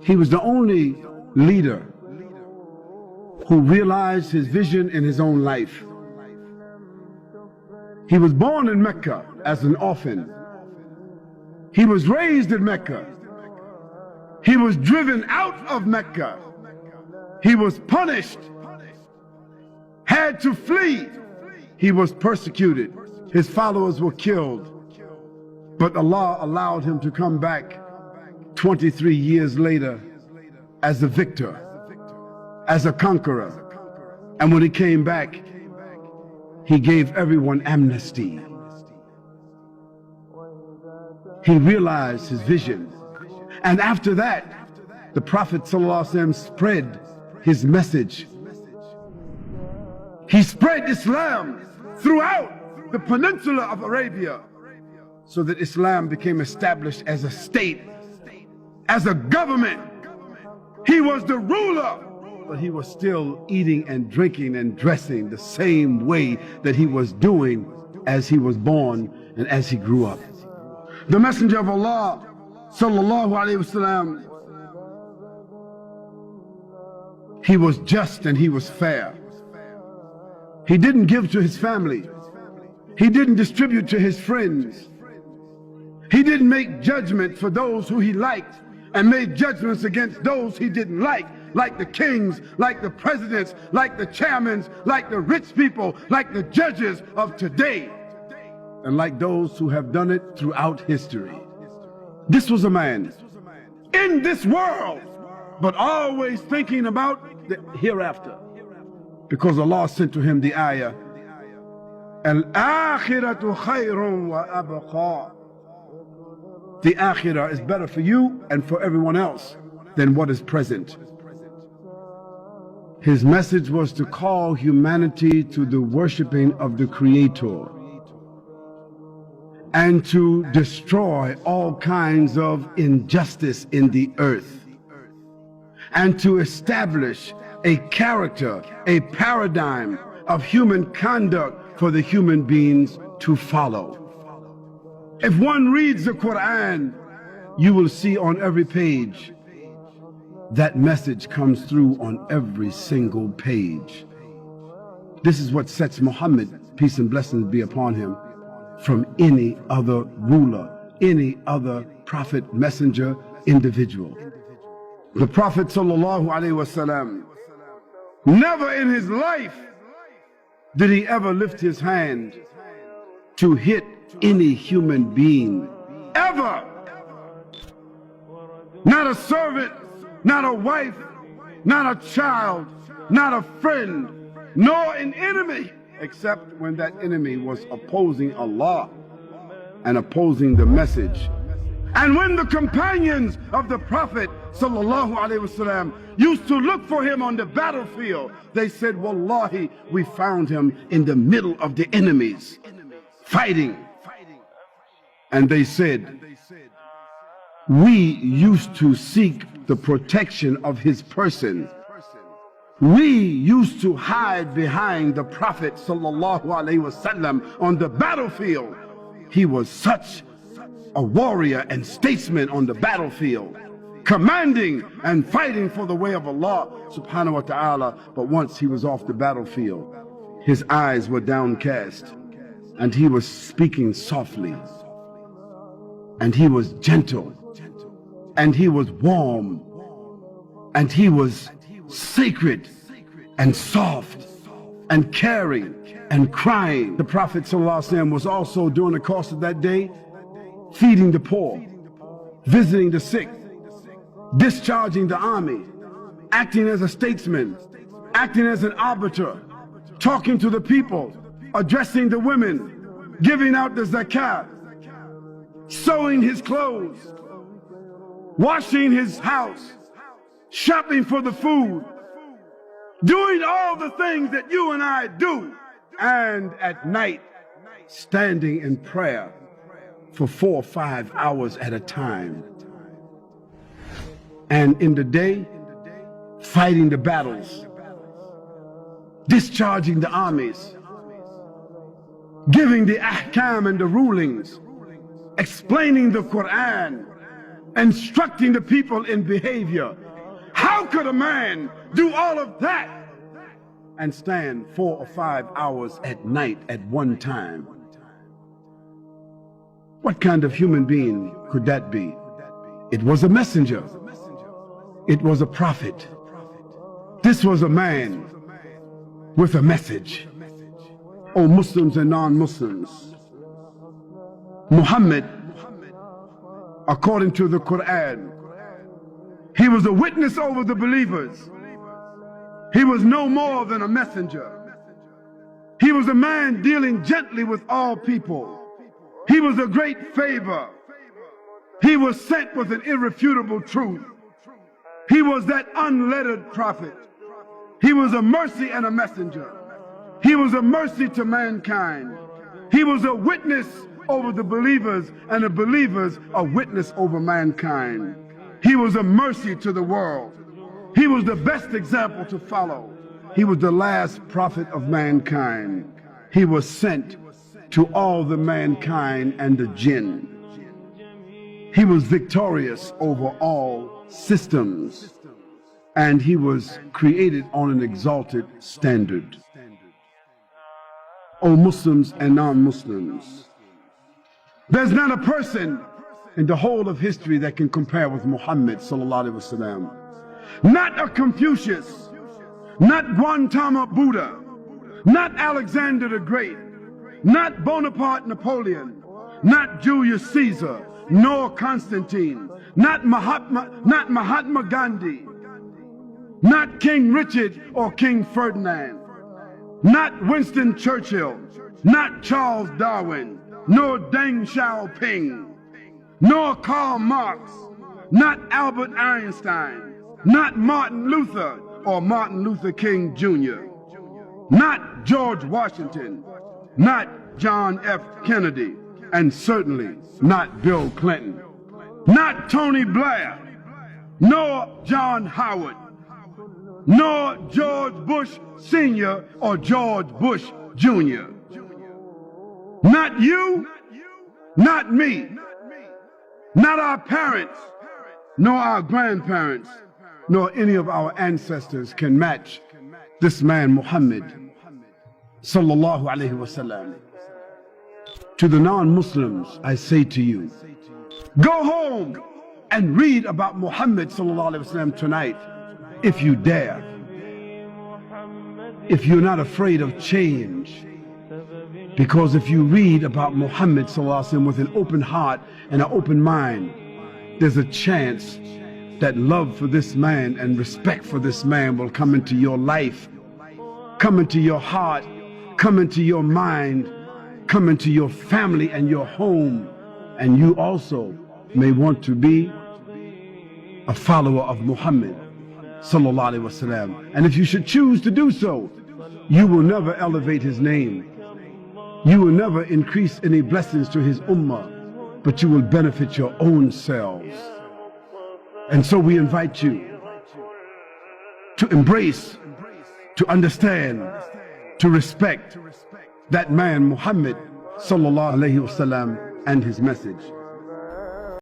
He was the only leader who realized his vision in his own life. He was born in Mecca as an orphan. He was raised in Mecca. He was driven out of Mecca. He was punished, had to flee. He was persecuted. His followers were killed. But Allah allowed him to come back 23 years later as a victor, as a conqueror. And when he came back, he gave everyone amnesty. He realized his vision. And after that, the Prophet ﷺ spread his message. He spread Islam throughout the peninsula of Arabia, so that Islam became established as a state, as a government. He was the ruler, but he was still eating and drinking and dressing the same way that he was doing as he was born and as he grew up. The Messenger of Allah sallallahu alaihi wasallam, he was just and he was fair. He didn't give to his family. He didn't distribute to his friends. He didn't make judgment for those who he liked and made judgments against those he didn't like the kings, like the presidents, like the chairmen, like the rich people, like the judges of today, and like those who have done it throughout history. This was a man in this world, but always thinking about the hereafter, because Allah sent to him the ayah, Al-akhiratu khayrun wa abqa. The akhirah is better for you and for everyone else than what is present. His message was to call humanity to the worshiping of the Creator and to destroy all kinds of injustice in the earth, and to establish a character, a paradigm of human conduct for the human beings to follow. If one reads the Quran, you will see on every page that message comes through on every single page. This is what sets Muhammad, peace and blessings be upon him, from any other ruler, any other prophet, messenger, individual. The Prophet sallallahu alaihi wasallam, never in his life did he ever lift his hand to hit any human being, ever. Not a servant, not a wife, not a child, not a friend, nor an enemy, except when that enemy was opposing Allah and opposing the message. And when the companions of the Prophet sallallahu alaihi wasallam used to look for him on the battlefield, they said, Wallahi, we found him in the middle of the enemies, fighting. And they said, we used to seek the protection of his person. We used to hide behind the Prophet sallallahu alaihi wasallam on the battlefield. He was such a warrior and statesman on the battlefield, commanding and fighting for the way of Allah subhanahu wa ta'ala. But once he was off the battlefield, his eyes were downcast, and he was speaking softly, and he was gentle, and he was warm, and he was sacred and soft and caring and crying. The Prophet ﷺ was also, during the course of that day, feeding the poor, visiting the sick, discharging the army, acting as a statesman, acting as an arbiter, talking to the people, addressing the women, giving out the zakat, sewing his clothes, washing his house, shopping for the food, doing all the things that you and I do, and at night standing in prayer for 4 or 5 hours at a time, and in the day fighting the battles, discharging the armies, giving the ahkam and the rulings, explaining the Quran, instructing the people in behavior. How could a man do all of that and stand 4 or 5 hours at night at one time? What kind of human being could that be? It was a messenger. It was a prophet. This was a man with a message. O Muslims and non-Muslims, Muhammad, according to the Quran, he was a witness over the believers. He was no more than a messenger. He was a man dealing gently with all people. He was a great favor. He was sent with an irrefutable truth. He was that unlettered prophet. He was a mercy and a messenger. He was a mercy to mankind. He was a witness over the believers, and the believers a witness over mankind. He was a mercy to the world. He was the best example to follow. He was the last prophet of mankind. He was sent to all the mankind and the jinn. He was victorious over all systems, and he was created on an exalted standard. O Muslims and non-Muslims, there's not a person in the whole of history that can compare with Muhammad sallallahu alaihi wasallam. Not a Confucius, not Gautama Buddha, not Alexander the Great, not Bonaparte Napoleon, not Julius Caesar, nor Constantine, not Mahatma Gandhi, not King Richard or King Ferdinand, not Winston Churchill, not Charles Darwin, nor Deng Xiaoping, nor Karl Marx, not Albert Einstein, not Martin Luther or Martin Luther King Jr., not George Washington, not John F. Kennedy, and certainly not Bill Clinton, not Tony Blair, nor John Howard, nor George Bush Sr. or George Bush Jr. Not you, not me, not our parents, nor our grandparents, nor any of our ancestors can match this man Muhammad sallallahu alaihi wasallam. To the non-Muslims, I say to you, go home and read about Muhammad sallallahu alaihi wasallam tonight, if you dare. If you're not afraid of change, because if you read about Muhammad sallallahu alaihi wasallam with an open heart and an open mind, there's a chance that love for this man and respect for this man will come into your life, come into your heart, come into your mind, come into your family and your home, and you also may want to be a follower of Muhammad sallallahu alaihi wasallam. And if you should choose to do so, you will never elevate his name. You will never increase any blessings to his ummah, but you will benefit your own selves. And so we invite you to embrace, to understand, to respect that man Muhammad sallallahu alaihi wasallam and his message.